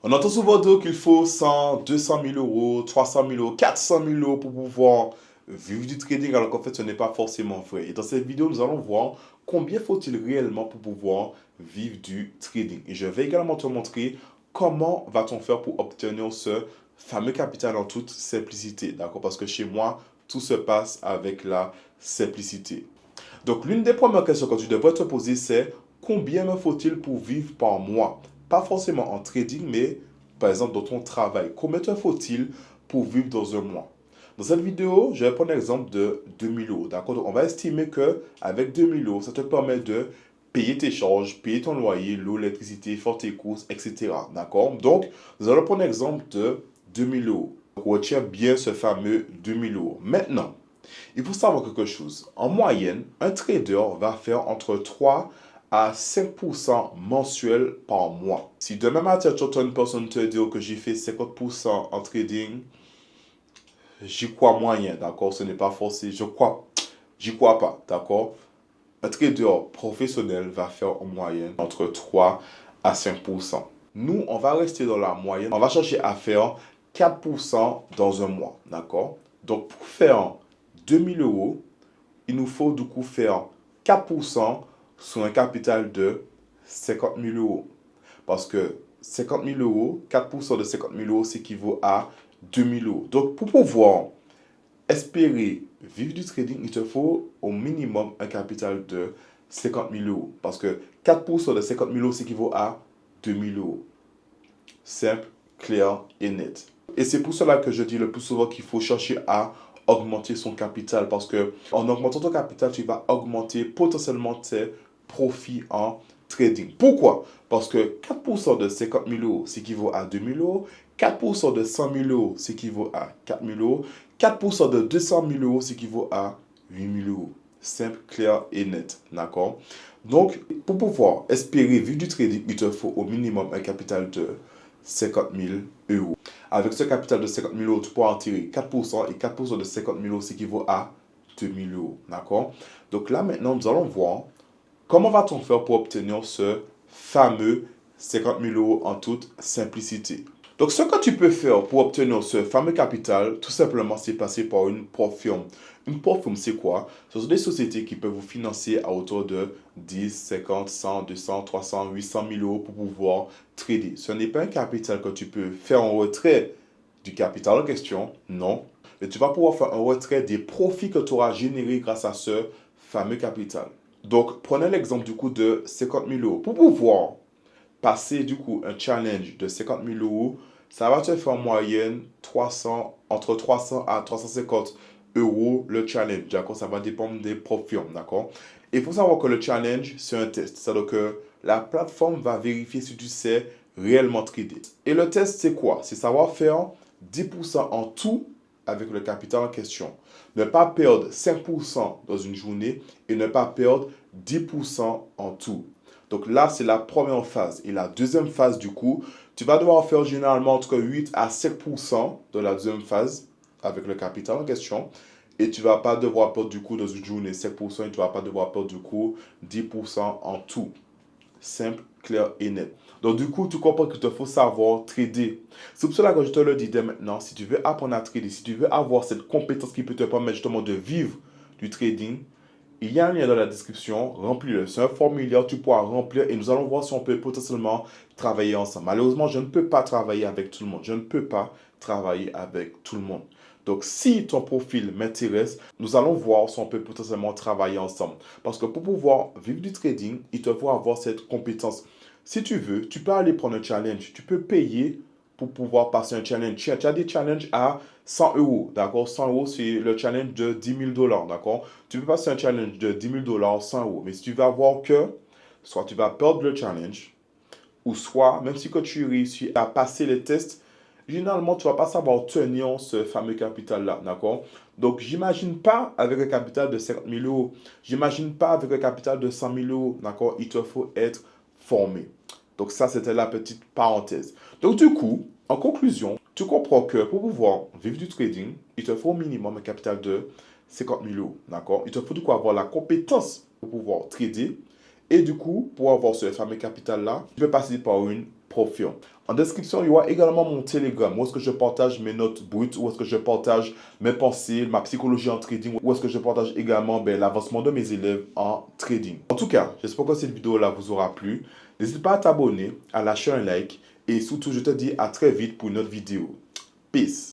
On entend souvent dire qu'il faut 100, 200 000 euros, 300 000 euros, 400 000 euros pour pouvoir vivre du trading, alors qu'en fait, ce n'est pas forcément vrai. Et dans cette vidéo, nous allons voir combien faut-il réellement pour pouvoir vivre du trading. Et je vais également te montrer comment va-t-on faire pour obtenir ce fameux capital en toute simplicité. D'accord? Parce que chez moi, tout se passe avec la simplicité. Donc, l'une des premières questions que tu devrais te poser, c'est combien me faut-il pour vivre par mois? Pas forcément en trading, mais par exemple dans ton travail. Combien te faut-il pour vivre dans un mois? Dans cette vidéo, je vais prendre l'exemple de 2000 euros. D'accord? Donc, on va estimer qu'avec 2000 euros, ça te permet de payer tes charges, payer ton loyer, l'eau, l'électricité, faire tes courses, etc. D'accord? Donc, nous allons prendre l'exemple de 2000 euros. Donc, retiens bien ce fameux 2000 euros. Maintenant, il faut savoir quelque chose. En moyenne, un trader va faire entre 3 à 5% mensuel par mois. Si demain matin, tu entends une personne te dire que j'ai fait 50% en trading, j'y crois moyen, d'accord? Ce n'est pas forcé. J'y crois pas, d'accord? Un trader professionnel va faire en moyenne entre 3 à 5%. Nous, on va rester dans la moyenne. On va chercher à faire 4% dans un mois, d'accord? Donc, pour faire 2000 euros, il nous faut du coup faire 4% sur un capital de 50 000 euros. Parce que 50 000 euros, 4% de 50 000 euros, s'équivaut à 2000 euros. Donc, pour pouvoir espérer vivre du trading, il te faut au minimum un capital de 50 000 euros. Parce que 4% de 50 000 euros s'équivaut à 2000 euros. Simple, clair et net. Et c'est pour cela que je dis le plus souvent qu'il faut chercher à augmenter son capital. Parce que en augmentant ton capital, tu vas augmenter potentiellement tes profits en trading. Pourquoi? Parce que 4% de 50 000 euros s'équivaut à 2 000 euros. 4% de 100 000 euros s'équivaut à 4 000 euros. 4% de 200 000 euros s'équivaut à 8 000 euros. Simple, clair et net. D'accord? Donc, pour pouvoir espérer vivre du trading, il te faut au minimum un capital de 50 000 euros. Avec ce capital de 50 000 euros, tu pourras en tirer 4% et 4% de 50 000 euros s'équivaut à 2 000 euros. D'accord? Donc là, maintenant, nous allons voir comment va-t-on faire pour obtenir ce fameux 50 000 euros en toute simplicité. Donc, ce que tu peux faire pour obtenir ce fameux capital, tout simplement, c'est passer par une propre firme. Une propre firme, c'est quoi? Ce sont des sociétés qui peuvent vous financer à hauteur de 10, 50, 100, 200, 300, 800 000 euros pour pouvoir trader. Ce n'est pas un capital que tu peux faire en retrait du capital en question, non. Mais tu vas pouvoir faire un retrait des profits que tu auras générés grâce à ce fameux capital. Donc, prenez l'exemple du coup de 50 000 euros. Pour pouvoir passer du coup un challenge de 50 000 euros, ça va te faire en moyenne entre 300 à 350 euros le challenge. D'accord? Ça va dépendre des profils. D'accord? Il faut savoir que le challenge, c'est un test. C'est-à-dire que la plateforme va vérifier si tu sais réellement trader. Et le test, c'est quoi? C'est savoir faire 10% en tout avec le capital en question. Ne pas perdre 5% dans une journée et ne pas perdre 10% en tout. Donc là, c'est la première phase. Et la deuxième phase, du coup, tu vas devoir faire généralement entre 8 à 5% de la deuxième phase avec le capital en question. Et tu ne vas pas devoir perdre du coup dans une journée 5% et tu ne vas pas devoir perdre du coup 10% en tout. Simple, clair et net. Donc du coup, tu comprends qu'il te faut savoir trader. C'est pour cela que je te le dis dès maintenant, si tu veux apprendre à trader, si tu veux avoir cette compétence qui peut te permettre justement de vivre du trading, il y a un lien dans la description, remplis-le. C'est un formulaire, tu pourras remplir et nous allons voir si on peut potentiellement travailler ensemble. Malheureusement, je ne peux pas travailler avec tout le monde. Je ne peux pas travailler avec tout le monde. Donc, si ton profil m'intéresse, nous allons voir si on peut potentiellement travailler ensemble. Parce que pour pouvoir vivre du trading, il te faut avoir cette compétence. Si tu veux, tu peux aller prendre un challenge. Tu peux payer pour pouvoir passer un challenge. Tu as des challenges à 100 euros, d'accord? 100 euros, c'est le challenge de 10 000 dollars, d'accord? Tu peux passer un challenge de 10 000 dollars, 100 euros. Mais si tu vas voir que, soit tu vas perdre le challenge, ou soit, même si que tu réussis à passer les tests, généralement, tu ne vas pas savoir tenir ce fameux capital-là, d'accord? Donc, j'imagine pas avec un capital de 50 000 euros. J'imagine pas avec un capital de 100 000 euros, d'accord? Il te faut être formé. Donc, ça, c'était la petite parenthèse. Donc, du coup, en conclusion, tu comprends que pour pouvoir vivre du trading, il te faut au minimum un capital de 50 000 euros, d'accord? Il te faut du coup avoir la compétence pour pouvoir trader. Et du coup, pour avoir ce fameux capital-là, tu peux passer par une profond. En description, il y aura également mon Telegram, où est-ce que je partage mes notes brutes, où est-ce que je partage mes pensées, ma psychologie en trading, où est-ce que je partage également l'avancement de mes élèves en trading. En tout cas, j'espère que cette vidéo-là vous aura plu. N'hésite pas à t'abonner, à lâcher un like et surtout, je te dis à très vite pour une autre vidéo. Peace!